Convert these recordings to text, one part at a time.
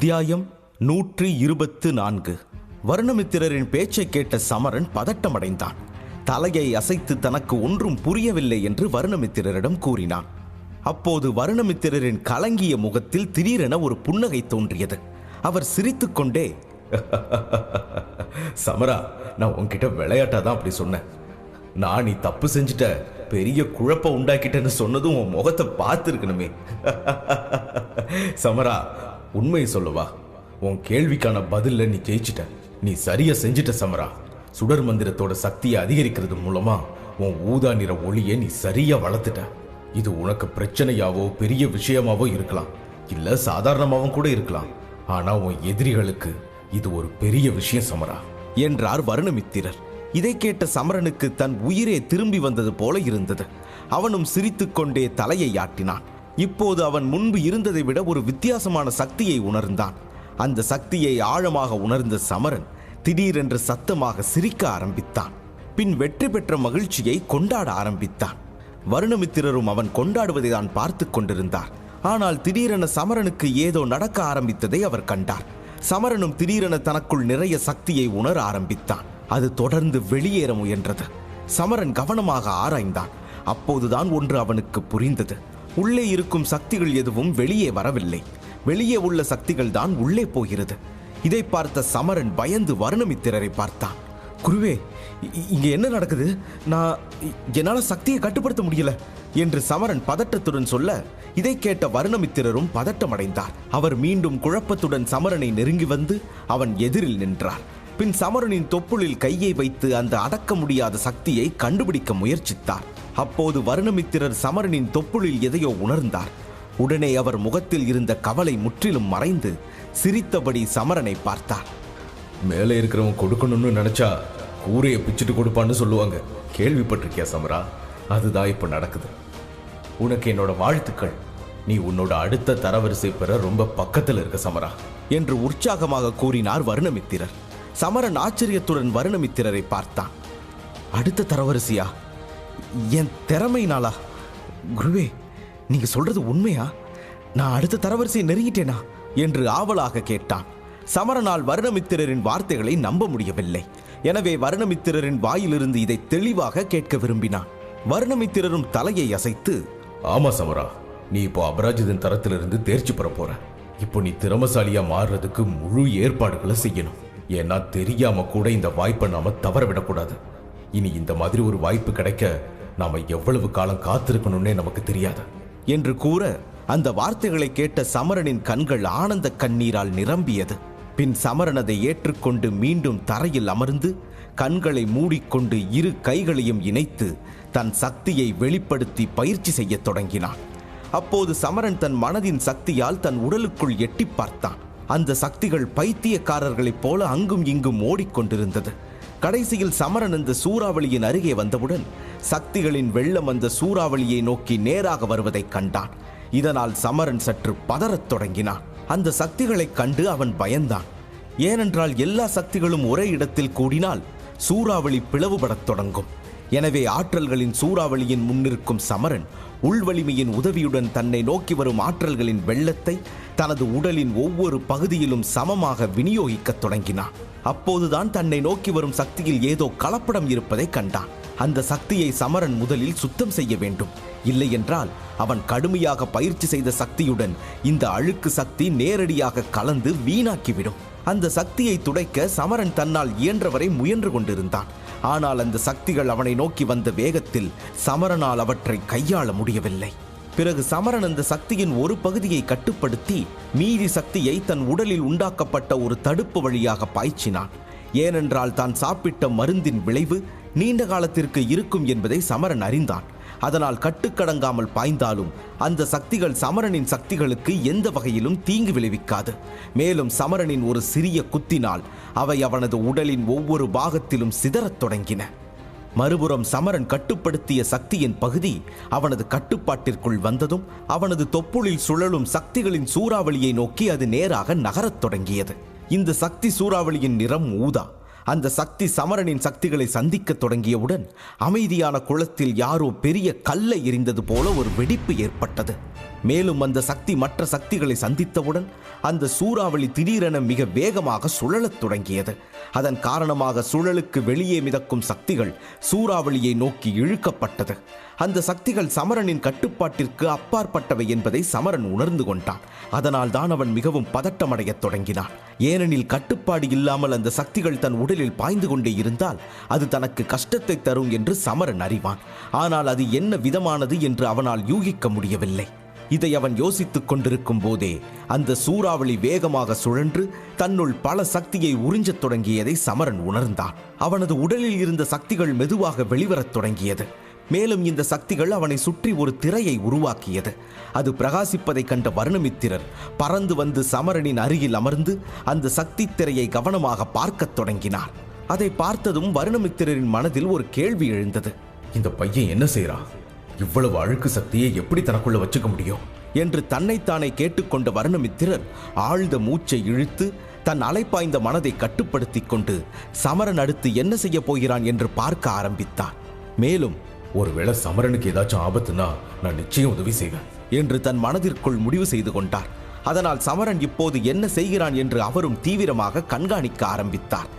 அத்தியாயம் 124. வருணமித்திரரின் பேச்சை கேட்ட சமரன் பதட்டமடைந்தான். தலையை அசைத்து தனக்கு ஒன்றும் புரியவில்லை என்று வருணமித்திரரிடம் கூறினான். அப்போது வருணமித்திரரின் கலங்கிய முகத்தில் திடீரென ஒரு புன்னகை தோன்றியது. அவர் சிரித்துக்கொண்டே, சமரா, நான் உன்கிட்ட விளையாட்டாதான் அப்படி சொன்னேன். நான் நீ தப்பு செஞ்சுட்ட, பெரிய குழப்பம் உண்டாக்கிட்டேன்னு சொன்னதும் உன் முகத்தை பார்த்துருக்கணுமே. சமரா, உண்மையை சொல்லுவா, உன் கேள்விக்கான பதில நீ ஜெயிச்சிட்ட. நீ சரியா செஞ்சிட்ட சமரா. சுடர் மந்திரத்தோட சக்தியை அதிகரிக்கிறது மூலமா உன் ஊதா நிற ஒளியை நீ சரியா வளர்த்துட்ட. இது உனக்கு பிரச்சனையாவோ பெரிய விஷயமாவோ இருக்கலாம், இல்ல சாதாரணமாவும் கூட இருக்கலாம். ஆனா உன் எதிரிகளுக்கு இது ஒரு பெரிய விஷயம் சமரா என்றார் வருணமித்திரர். இதை கேட்ட சமரனுக்கு தன் உயிரே திரும்பி வந்தது போல இருந்தது. அவனும் சிரித்துக்கொண்டே தலையை ஆட்டினான். இப்போது அவன் முன்பு இருந்ததை விட ஒரு வித்தியாசமான சக்தியை உணர்ந்தான். அந்த சக்தியை ஆழமாக உணர்ந்த சமரன் திடீரென்று சத்தமாக சிரிக்க ஆரம்பித்தான். பின் வெற்றி பெற்ற மகிழ்ச்சியை கொண்டாட ஆரம்பித்தான். வருணமித்திரரும் அவன் கொண்டாடுவதை தான் பார்த்து கொண்டிருந்தார். ஆனால் திடீரென சமரனுக்கு ஏதோ நடக்க ஆரம்பித்ததை அவர் கண்டார். சமரனும் திடீரென தனக்குள் நிறைய சக்தியை உணர ஆரம்பித்தான். அது தொடர்ந்து வெளியேற முயன்றது. சமரன் கவனமாக ஆராய்ந்தான். அப்போதுதான் ஒன்று அவனுக்கு புரிந்தது. உள்ளே இருக்கும் சக்திகள் எதுவும் வெளியே வரவில்லை. வெளியே உள்ள சக்திகள் தான் உள்ளே போகிறது. இதை பார்த்த சமரன் பயந்து வருணமித்திரரை பார்த்தான். குருவே, இங்க என்ன நடக்குது? என்னால சக்தியை கட்டுப்படுத்த முடியல என்று சமரன் பதட்டத்துடன் சொல்ல, இதை கேட்ட வருணமித்திரரும் பதட்டமடைந்தார். அவர் மீண்டும் குழப்பத்துடன் சமரனை நெருங்கி வந்து அவன் எதிரில் நின்றார். பின் சமரனின் தொப்புளில் கையை வைத்து அந்த அடக்க முடியாத சக்தியை கண்டுபிடிக்க முயற்சித்தார். அப்போது வருணமித்திரர் சமரனின் தொப்புளில் எதையோ உணர்ந்தார். உடனே அவர் முகத்தில் இருந்த கவலை முற்றிலும் மறைந்து சிரித்தபடி சமரனை பார்த்தார். மேலே இருக்கிறவன் கொடுக்கணும்னு நினைச்சா கூரையை பிச்சுட்டு கொடுப்பான்னு சொல்லுவாங்க, கேள்விப்பட்டிருக்கியா சமரா? அதுதான் இப்ப நடக்குது. உனக்கு என்னோட வாழ்த்துக்கள். நீ உன்னோட அடுத்த தரவரிசை பெற ரொம்ப பக்கத்தில் இருக்க சமரா என்று உற்சாகமாக கூறினார் வருணமித்திரர். சமரன் ஆச்சரியத்துடன் வருணமித்திரரை பார்த்தான். அடுத்த தரவரிசையா? என் திறமையினாலா? குருவே, நீங்க சொல்றது உண்மையா? நான் அடுத்த தரவரிசையை நெருங்கிட்டேனா என்று ஆவலாக கேட்டான். சமரனால் வருணமித்திரரின் வார்த்தைகளை நம்ப முடியவில்லை. எனவே வருணமித்திரரின் வாயிலிருந்து இதை தெளிவாக கேட்க விரும்பினான். வருணமித்திரரும் தலையை அசைத்து, ஆமா சமரா, நீ இப்போ அபராஜிதன் தரத்திலிருந்து தேர்ச்சி பெற போற. இப்போ நீ திறமசாலியா மாறுறதுக்கு முழு ஏற்பாடுகளை செய்யணும். ஏன்னா தெரியாம கூட இந்த வாய்ப்பை நாம தவற விடக்கூடாது. இனி இந்த மாதிரி ஒரு வாய்ப்பு கிடைக்க நாம எவ்வளவு காலம் காத்திருக்கணும்னே நமக்கு தெரியாது என்று கூற, அந்த வார்த்தைகளை கேட்ட சமரனின் கண்கள் ஆனந்த கண்ணீரால் நிரம்பியது. பின் சமரன் அதை ஏற்றுக்கொண்டு மீண்டும் தரையில் அமர்ந்து கண்களை மூடிக்கொண்டு இரு கைகளையும் இணைத்து தன் சக்தியை வெளிப்படுத்தி பயிற்சி செய்ய தொடங்கினான். அப்போது சமரன் தன் மனதின் சக்தியால் தன் உடலுக்குள் எட்டி பார்த்தான். அந்த சக்திகள் பைத்தியக்காரர்களைப் போல அங்கும் இங்கும் ஓடிக்கொண்டிருந்தது. கடைசியில் சமரன் அந்த சூறாவளியின் அருகே வந்தவுடன் சக்திகளின் வெள்ளம் அந்த சூறாவளியை நோக்கி நேராக வருவதை கண்டான். இதனால் சமரன் சற்று பதறத் தொடங்கினான். அந்த சக்திகளை கண்டு அவன் பயந்தான். ஏனென்றால் எல்லா சக்திகளும் ஒரே இடத்தில் கூடினால் சூறாவளி பிளவுபடத் தொடங்கும். எனவே ஆற்றல்களின் சூறாவளியின் முன்னிருக்கும் சமரன் உள்வலிமையின் உதவியுடன் தன்னை நோக்கி வரும் ஆற்றல்களின் வெள்ளத்தை தனது உடலின் ஒவ்வொரு பகுதியிலும் சமமாக விநியோகிக்க தொடங்கினான். அப்போதுதான் தன்னை நோக்கி வரும் சக்தியில் ஏதோ கலப்படம் இருப்பதை கண்டான். அந்த சக்தியை சமரன் முதலில் சுத்தம் செய்ய வேண்டும். இல்லை என்றால் அவன் கடுமையாக பயிற்சி செய்த சக்தியுடன் இந்த அழுக்கு சக்தி நேரடியாக கலந்து வீணாக்கிவிடும். அந்த சக்தியை துடைக்க சமரன் தன்னால் இயன்றவரை முயன்று கொண்டிருந்தான். ஆனால் அந்த சக்திகள் அவனை நோக்கி வந்த வேகத்தில் சமரனால் அவற்றை கையாள முடியவில்லை. பிறகு சமரன் அந்த சக்தியின் ஒரு பகுதியை கட்டுப்படுத்தி மீதி சக்தியை தன் உடலில் உண்டாக்கப்பட்ட ஒரு தடுப்பு வழியாக பாய்ச்சினான். ஏனென்றால் தான் சாப்பிட்ட மருந்தின் விளைவு நீண்ட காலத்திற்கு இருக்கும் என்பதை சமரன் அறிந்தான். அதனால் கட்டுக்கடங்காமல் பாய்ந்தாலும் அந்த சக்திகள் சமரனின் சக்திகளுக்கு எந்த வகையிலும் தீங்கு விளைவிக்காது. மேலும் சமரனின் ஒரு சிறிய குத்தினால் அவை அவனது உடலின் ஒவ்வொரு பாகத்திலும் சிதறத் தொடங்கின. மறுபுறம் சமரன் கட்டுப்படுத்திய சக்தியின் பகுதி அவனது கட்டுப்பாட்டிற்குள் வந்ததும் அவனது தொப்புளில் சுழலும் சக்திகளின் சூறாவளியை நோக்கி அது நேராக நகரத் தொடங்கியது. இந்த சக்தி சூறாவளியின் நிறம் ஊதா. அந்த சக்தி சமரனின் சக்திகளை சந்திக்க தொடங்கியவுடன் அமைதியான குளத்தில் யாரோ பெரிய கல்லை எறிந்தது போல ஒரு வெடிப்பு ஏற்பட்டது. மேலும் அந்த சக்தி மற்ற சக்திகளை சந்தித்தவுடன் அந்த சூறாவளி திடீரென மிக வேகமாக சுழலத் தொடங்கியது. அதன் காரணமாக சுழலுக்கு வெளியே மிதக்கும் சக்திகள் சூறாவளியை நோக்கி இழுக்கப்பட்டது. அந்த சக்திகள் சமரனின் கட்டுப்பாட்டிற்கு அப்பாற்பட்டவை என்பதை சமரன் உணர்ந்து கொண்டான். அதனால் தான் அவன் மிகவும் பதட்டமடையத் தொடங்கினான். ஏனெனில் கட்டுப்பாடு இல்லாமல் அந்த சக்திகள் தன் உடலில் பாய்ந்து கொண்டே இருந்தால் அது தனக்கு கஷ்டத்தை தரும் என்று சமரன் அறிவான். ஆனால் அது என்ன விதமானது என்று அவனால் யூகிக்க முடியவில்லை. இதை அவன் யோசித்துக் கொண்டிருக்கும் போதே அந்த சூறாவளி வேகமாக சுழன்று தன்னுள் பல சக்தியை உறிஞ்சத் தொடங்கியதை சமரன் உணர்ந்தான். அவனது உடலில் இருந்த சக்திகள் மெதுவாக வெளிவரத் தொடங்கியது. மேலும் இந்த சக்திகள் அவனை சுற்றி ஒரு திரையை உருவாக்கியது. அது பிரகாசிப்பதை கண்ட வருணமித்திரர் பறந்து வந்து சமரனின் அருகில் அமர்ந்து அந்த சக்தி திரையை கவனமாக பார்க்கத் தொடங்கினார். அதை பார்த்ததும் வருணமித்திரரின் மனதில் ஒரு கேள்வி எழுந்தது. இந்த பையன் என்ன செய்யறான்? இவ்வளவு அழுக்கு சக்தியை எப்படி தனக்குள்ள வச்சுக்க முடியும் என்று தன்னைத்தானே கேட்டுக்கொண்ட வருணமித்திரர் ஆழ்ந்த மூச்சை இழுத்து தன் அலைப்பாய்ந்த மனதை கட்டுப்படுத்திக் கொண்டு சமரன் அடுத்து என்ன செய்ய போகிறான் என்று பார்க்க ஆரம்பித்தார். மேலும் ஒருவேளை சமரனுக்கு ஏதாச்சும் ஆபத்துனா நான் நிச்சயம் உதவி செய்வேன் என்று தன் மனதிற்குள் முடிவு செய்து கொண்டார். அதனால் சமரன் இப்போது என்ன செய்கிறான் என்று அவரும் தீவிரமாக கண்காணிக்க ஆரம்பித்தார்.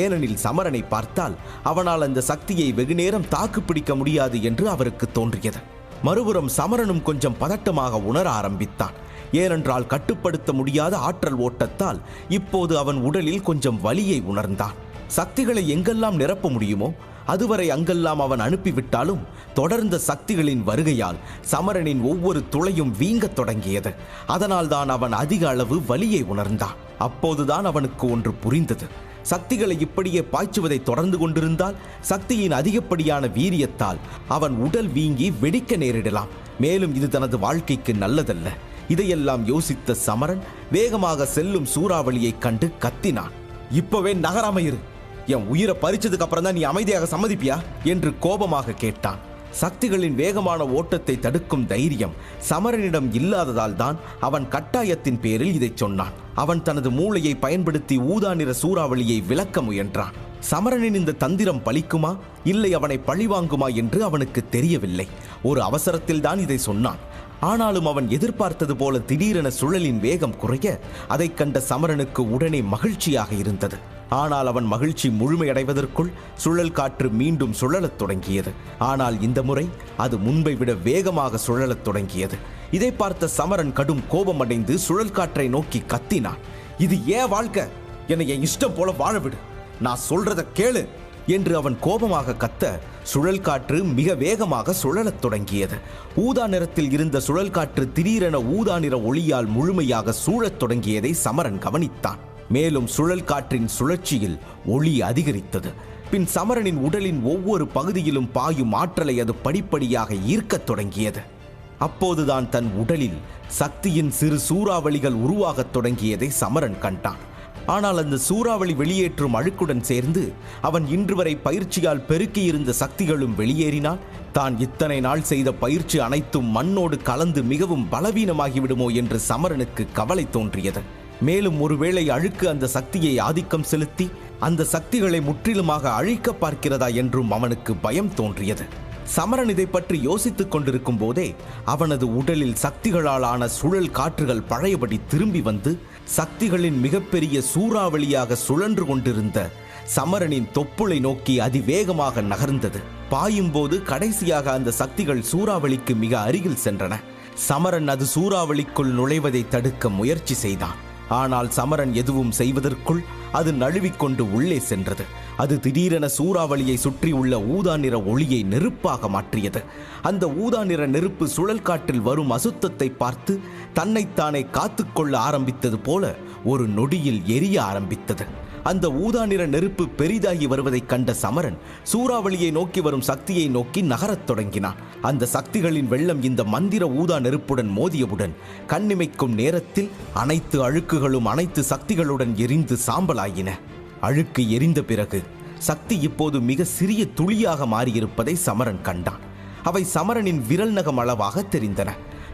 ஏனெனில் சமரனை பார்த்தால் அவனால் அந்த சக்தியை வெகுநேரம் தாக்கு பிடிக்க முடியாது என்று அவருக்கு தோன்றியது. மறுபுறம் சமரனும் கொஞ்சம் பதட்டமாக உணர ஆரம்பித்தான். ஏனென்றால் கட்டுப்படுத்த முடியாத ஆற்றல் ஓட்டத்தால் இப்போது அவன் உடலில் கொஞ்சம் வலியை உணர்ந்தான். சக்திகளை எங்கெல்லாம் நிரப்ப முடியுமோ அதுவரை அங்கெல்லாம் அவன் அனுப்பிவிட்டாலும் தொடர்ந்த சக்திகளின் வருகையால் சமரனின் ஒவ்வொரு துளையும் வீங்கத் தொடங்கியது. அதனால் தான் அவன் அதிக அளவு வலியை உணர்ந்தான். அப்போதுதான் அவனுக்கு ஒன்று புரிந்தது. சக்திகளை இப்படியே பாய்ச்சுவதை தொடர்ந்து கொண்டிருந்தால் சக்தியின் அதிகப்படியான வீரியத்தால் அவன் உடல் வீங்கி வெடிக்க நேரிடலாம். மேலும் இது தனது வாழ்க்கைக்கு நல்லதல்ல. இதையெல்லாம் யோசித்த சமரன் வேகமாக செல்லும் சூறாவளியை கண்டு கத்தினான். இப்பவே நகராம இரு, என் உயிரை பறிச்சதுக்கு அப்புறம் தான் நீ அமைதியாக சம்மதிப்பியா என்று கோபமாக கேட்டான். சக்திகளின் வேகமான ஓட்டத்தை தடுக்கும் தைரியம் சமரனிடம் இல்லாததால் தான் அவன் கட்டாயத்தின் பேரில் இதை சொன்னான். அவன் தனது மூளையை பயன்படுத்தி ஊதா நிற சூறாவளியை விளக்க முயன்றான். சமரனின் இந்த தந்திரம் பலிக்குமா இல்லை அவனை பழிவாங்குமா என்று அவனுக்கு தெரியவில்லை. ஒரு அவசரத்தில் தான் இதை சொன்னான். ஆனாலும் அவன் எதிர்பார்த்தது போல திடீரென சுழலின் வேகம் குறைய அதை கண்ட சமரனுக்கு உடனே மகிழ்ச்சியாக இருந்தது. ஆனால் அவன் மகிழ்ச்சி முழுமையடைவதற்குள் சுழல் காற்று மீண்டும் சுழலத் தொடங்கியது. ஆனால் இந்த முறை அது முன்பை விட வேகமாக சுழலத் தொடங்கியது. இதை பார்த்த சமரன் கடும் கோபமடைந்து சுழல் காற்றை நோக்கி கத்தினான். இது ஏன் வாழ்க்கை? என்னை என் இஷ்டம் போல வாழ விடு, நான் சொல்றத கேளு என்று அவன் கோபமாக கத்த சுழல் காற்று மிக வேகமாக சுழலத் தொடங்கியது. ஊதா நிறத்தில் இருந்த சுழல் காற்று திடீரென ஊதா நிற ஒளியால் முழுமையாக சூழத் தொடங்கியதை சமரன் கவனித்தான். மேலும் சுழல் காற்றின் சுழற்சியில் ஒளி அதிகரித்தது. பின் சமரனின் உடலின் ஒவ்வொரு பகுதியிலும் பாயும் ஆற்றலை அது படிப்படியாக ஈர்க்கத் தொடங்கியது. அப்போதுதான் தன் உடலில் சக்தியின் சிறு சூறாவளிகள் உருவாகத் தொடங்கியதை சமரன் கண்டான். ஆனால் அந்த சூறாவளி வெளியேற்றும் அழுக்குடன் சேர்ந்து அவன் இன்று வரை பயிற்சியால் பெருக்கியிருந்த சக்திகளும் வெளியேறினால் தான் இத்தனை நாள் செய்த பயிற்சி அனைத்தும் மண்ணோடு கலந்து மிகவும் பலவீனமாகிவிடுமோ என்று சமரனுக்கு கவலை தோன்றியது. மேலும் ஒருவேளை அழுக்கு அந்த சக்தியை ஆதிக்கம் செலுத்தி அந்த சக்திகளை முற்றிலுமாக அழிக்க பார்க்கிறதா என்றும் அவனுக்கு பயம் தோன்றியது. சமரன் இதை பற்றி யோசித்துக் கொண்டிருக்கும் போதே அவனது உடலில் சக்திகளால் ஆன சுழல் காற்றுகள் பழையபடி திரும்பி வந்து சக்திகளின் மிகப்பெரிய சூறாவளியாக சுழன்று கொண்டிருந்த சமரனின் தொப்புளை நோக்கி அதிவேகமாக நகர்ந்தது. பாயும் போது கடைசியாக அந்த சக்திகள் சூறாவளிக்கு மிக அருகில் சென்றன. சமரன் அது சூறாவளிக்குள் நுழைவதை தடுக்க முயற்சி செய்தான். ஆனால் சமரன் எதுவும் செய்வதற்குள் அது நழுவிக்கொண்டு உள்ளே சென்றது. அது திடீரென சூறாவளியை சுற்றியுள்ள ஊதா நிற ஒளியை நெருப்பாக மாற்றியது. அந்த ஊதா நிற நெருப்பு சுழல் காற்றில் வரும் அசுத்தத்தை பார்த்து தன்னைத்தானே காத்துக்கொள்ள ஆரம்பித்தது போல ஒரு நொடியில் எரிய ஆரம்பித்தது. அந்த ஊதா நிற நெருப்பு பெரிதாகி வருவதைக் கண்ட சமரன் சூறாவளியை நோக்கி வரும் சக்தியை நோக்கி நகரத் தொடங்கினான். அந்த சக்திகளின் வெள்ளம் இந்த மந்திர ஊதா நெருப்புடன் மோதியவுடன் கண்ணிமைக்கும் நேரத்தில் அனைத்து அழுக்குகளும் அனைத்து சக்திகளுடன் எரிந்து சாம்பலாயின. அழுக்கு எரிந்த பிறகு சக்தி இப்போது மிக சிறிய துளியாக மாறியிருப்பதை சமரன் கண்டான். அவை சமரனின் விரல் நகம் அளவாக தெரிந்தன.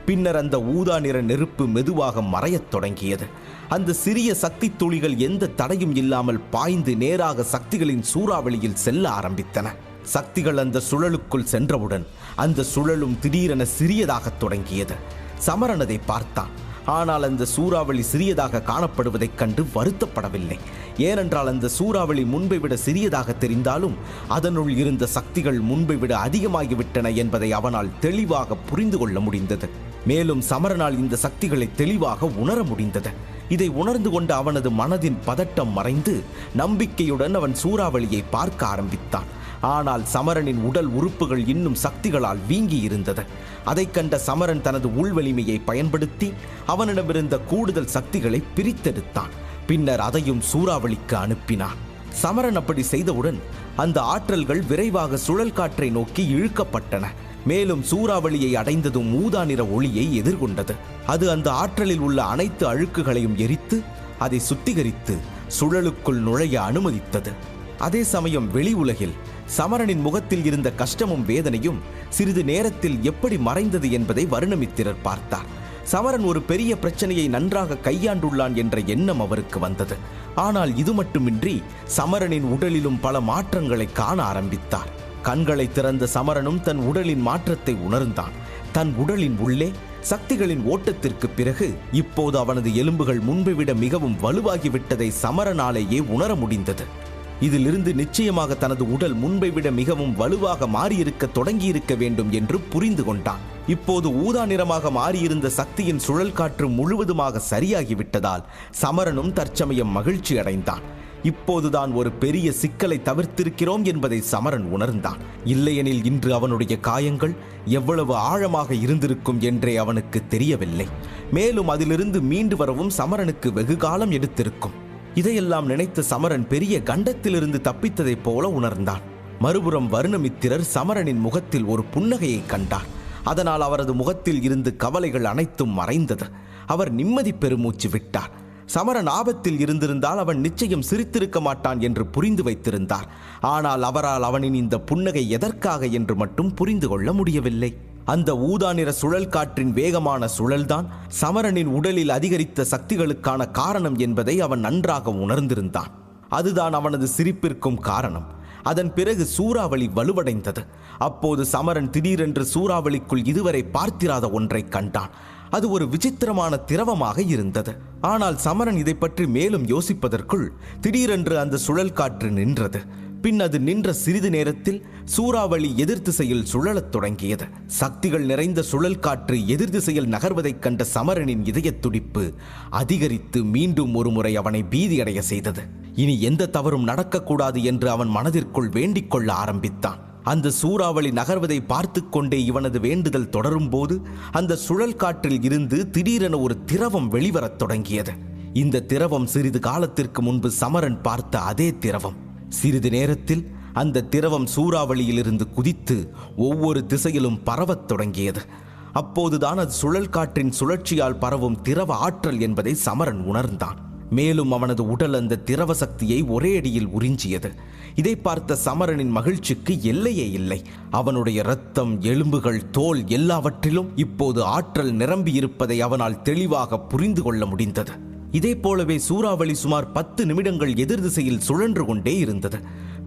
பின்னர் அந்த ஊதா நிற நெருப்பு மெதுவாக மறையத் தொடங்கியது. அந்த சிறிய சக்தி துளிகள் எந்த தடையும் இல்லாமல் பாய்ந்து நேராக சக்திகளின் சூறாவளியில் செல்ல ஆரம்பித்தன. சக்திகள் அந்த சுழலுக்குள் சென்றவுடன் அந்த சுழலும் திடீரென சிறியதாகத் தொடங்கியது. சமரன் அதை பார்த்தான். ஆனால் அந்த சூறாவளி சிறியதாக காணப்படுவதைக் கண்டு வருத்தப்படவில்லை. ஏனென்றால் அந்த சூறாவளி முன்பை விட சிறியதாக தெரிந்தாலும் அதனுள் இருந்த சக்திகள் முன்பை விட அதிகமாகிவிட்டன என்பதை அவனால் தெளிவாக புரிந்து கொள்ள முடிந்தது. மேலும் சமரனால் இந்த சக்திகளை தெளிவாக உணர முடிந்தது. இதை உணர்ந்து கொண்ட அவனது மனதின் பதட்டம் மறைந்து நம்பிக்கையுடன் அவன் சூறாவளியை பார்க்க ஆரம்பித்தான். ஆனால் சமரனின் உடல் உறுப்புகள் இன்னும் சக்திகளால் வீங்கி இருந்தது. அதை கண்ட சமரன் தனது உள்வலிமையை பயன்படுத்தி அவனிடமிருந்த கூடுதல் சக்திகளை பிரித்தெடுத்தான். பின்னர் அதையும் சூறாவளிக்கு அனுப்பினான். சமரன் அப்படி செய்தவுடன் அந்த ஆற்றல்கள் விரைவாக சுழல் காற்றை நோக்கி இழுக்கப்பட்டன. மேலும் சூறாவளியை அடைந்ததும் ஊதா நிற ஒளியை எதிர்கொண்டது. அது அந்த ஆற்றலில் உள்ள அனைத்து அழுக்குகளையும் எரித்து அதை சுத்திகரித்து சுழலுக்குள் நுழைய அனுமதித்தது. அதே சமயம் வெளி உலகில் சமரனின் முகத்தில் இருந்த கஷ்டமும் வேதனையும் சிறிது நேரத்தில் எப்படி மறைந்தது என்பதை வருணமித்திரர் பார்த்தார். சமரன் ஒரு பெரிய பிரச்சனையை நன்றாக கையாண்டுள்ளான் என்ற எண்ணம் அவருக்கு வந்தது. ஆனால் இது மட்டுமின்றி சமரனின் உடலிலும் பல மாற்றங்களை காண ஆரம்பித்தார். கண்களை திறந்த சமரனும் தன் உடலின் மாற்றத்தை உணர்ந்தான். தன் உடலின் உள்ளே சக்திகளின் ஓட்டத்திற்கு பிறகு இப்போது அவனது எலும்புகள் முன்பை விட மிகவும் வலுவாகிவிட்டதை சமரனாலேயே உணர முடிந்தது. இதிலிருந்து நிச்சயமாக தனது உடல் முன்பை விட மிகவும் வலுவாக மாறியிருக்க தொடங்கியிருக்க வேண்டும் என்று புரிந்து கொண்டான். இப்போது ஊதா நிறமாக மாறியிருந்த சக்தியின் சுழல் காற்று முழுவதுமாக சரியாகிவிட்டதால் சமரனும் தற்சமயம் மகிழ்ச்சி அடைந்தான். இப்போதுதான் ஒரு பெரிய சிக்கலை தவிர்த்திருக்கிறோம் என்பதை சமரன் உணர்ந்தான். இல்லையெனில் இன்று அவனுடைய காயங்கள் எவ்வளவு ஆழமாக இருந்திருக்கும் என்றே அவனுக்கு தெரியவில்லை. மேலும் அதிலிருந்து மீண்டு வரவும் சமரனுக்கு வெகு காலம் எடுத்திருக்கும். இதையெல்லாம் நினைத்த சமரன் பெரிய கண்டத்திலிருந்து தப்பித்ததைப் போல உணர்ந்தான். மறுபுறம் வருணமித்திரர் சமரனின் முகத்தில் ஒரு புன்னகையை கண்டார். அதனால் அவரது முகத்தில் இருந்து கவலைகள் அனைத்தும் மறைந்தது. அவர் நிம்மதி பெருமூச்சு விட்டார். சமரன் ஆபத்தில் இருந்திருந்தால் அவன் நிச்சயம் சிரித்திருக்க மாட்டான் என்று புரிந்து வைத்திருந்தார். ஆனால் அவரால் அவனின் இந்த புன்னகை எதற்காக என்று மட்டும் புரிந்து கொள்ள முடியவில்லை. அந்த ஊதா நிற சுழல் காற்றின் வேகமான சுழல்தான் சமரனின் உடலில் அதிகரித்த சக்திகளுக்கான காரணம் என்பதை அவன் நன்றாக உணர்ந்திருந்தான். அதுதான் அவனது சிரிப்பிற்கும் காரணம். அதன் பிறகு சூறாவளி வலுவடைந்தது. அப்போது சமரன் திடீரென்று சூறாவளிக்குள் இதுவரை பார்த்திராத ஒன்றை கண்டான். அது ஒரு விசித்திரமான திரவமாக இருந்தது. ஆனால் சமரன் இதை பற்றி மேலும் யோசிப்பதற்குள் திடீரென்று அந்த சுழல் காற்று நின்றது. பின் அது நின்ற சிறிது நேரத்தில் சூறாவளி எதிர் திசையில் சுழலத் தொடங்கியது. சக்திகள் நிறைந்த சுழல் காற்று எதிர் திசையில் நகர்வதைக் கண்ட சமரனின் இதய துடிப்பு அதிகரித்து மீண்டும் ஒரு முறை அவனை பீதியடைய செய்தது. இனி எந்த தவறும் நடக்கக்கூடாது என்று அவன் மனதிற்குள் வேண்டிக் கொள்ள ஆரம்பித்தான். அந்த சூறாவளி நகர்வதை பார்த்து கொண்டே இவனது வேண்டுதல் தொடரும் போது அந்த சுழல் காற்றில் இருந்து திடீரென ஒரு திரவம் வெளிவரத் தொடங்கியது. இந்த திரவம் சிறிது காலத்திற்கு முன்பு சமரன் பார்த்த அதே திரவம். சிறிது நேரத்தில் அந்த திரவம் சூறாவளியிலிருந்து குதித்து ஒவ்வொரு திசையிலும் பரவத் தொடங்கியது. அப்போதுதான் அது சுழல் காற்றின் சுழற்சியால் பரவும் திரவ ஆற்றல் என்பதை சமரன் உணர்ந்தான். மேலும் அவனது உடல் அந்த திரவ சக்தியை ஒரே அடியில் உறிஞ்சியது. இதை பார்த்த சமரனின் மகிழ்ச்சிக்கு எல்லையே இல்லை. அவனுடைய இரத்தம், எலும்புகள், தோல் எல்லாவற்றிலும் இப்போது ஆற்றல் நிரம்பி இருப்பதை அவனால் தெளிவாக புரிந்து கொள்ள முடிந்தது. இதே போலவே சூறாவளி சுமார் 10 நிமிடங்கள் எதிர் திசையில் சுழன்று கொண்டே இருந்தது.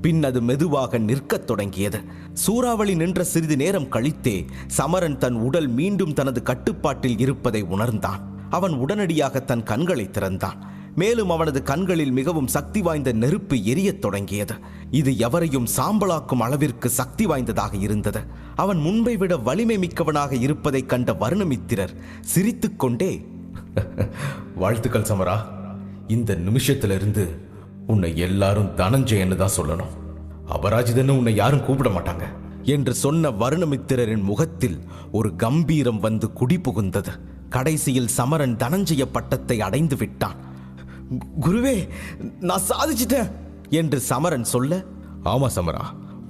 பின் அது மெதுவாக நிற்கத் தொடங்கியது. சூறாவளி நின்ற சிறிது நேரம் கழித்தே சமரன் தன் உடல் மீண்டும் தனது கட்டுப்பாட்டில் இருப்பதை உணர்ந்தான். அவன் உடனடியாக தன் கண்களை திறந்தான். மேலும் அவனது கண்களில் மிகவும் சக்தி வாய்ந்த நெருப்பு எரியத் தொடங்கியது. இது எவரையும் சாம்பலாக்கும் அளவிற்கு சக்தி வாய்ந்ததாக இருந்தது. அவன் முன்பை விட வலிமை மிக்கவனாக இருப்பதை கண்ட வருணமித்திரர் சிரித்துக்கொண்டே, வாழ்த்துக்கள் சமரா, இந்த நிமிஷத்திலிருந்து உன்னை எல்லாரும் தனஞ்சயன்னு தான் சொல்லணும். அபராஜிதன்னு உன்னை யாரும் கூப்பிட மாட்டாங்க என்று சொன்ன வருணமித்திரரின் முகத்தில் ஒரு கம்பீரம் வந்து குடிபுகுந்தது. கடைசியில் சமரன் தனஞ்சய பட்டத்தை அடைந்து விட்டான். குருவே, நான் சாதிச்சிட்டேன் என்று சமரன் சொல்ல, ஆமா சமரா,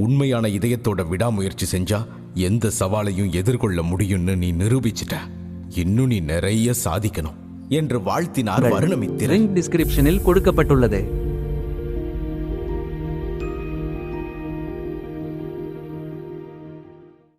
உண்மையான இதயத்தோட விடாமுயற்சி செஞ்சா எந்த சவாலையும் எதிர்கொள்ள முடியும்னு நீ நிரூபிச்சிட்ட. இன்னும் நீ நிறைய சாதிக்கணும் என்று வாழ்த்தினார் வருணமித்திரர். டிஸ்கிரிப்ஷனில் கொடுக்கப்பட்டுள்ளது.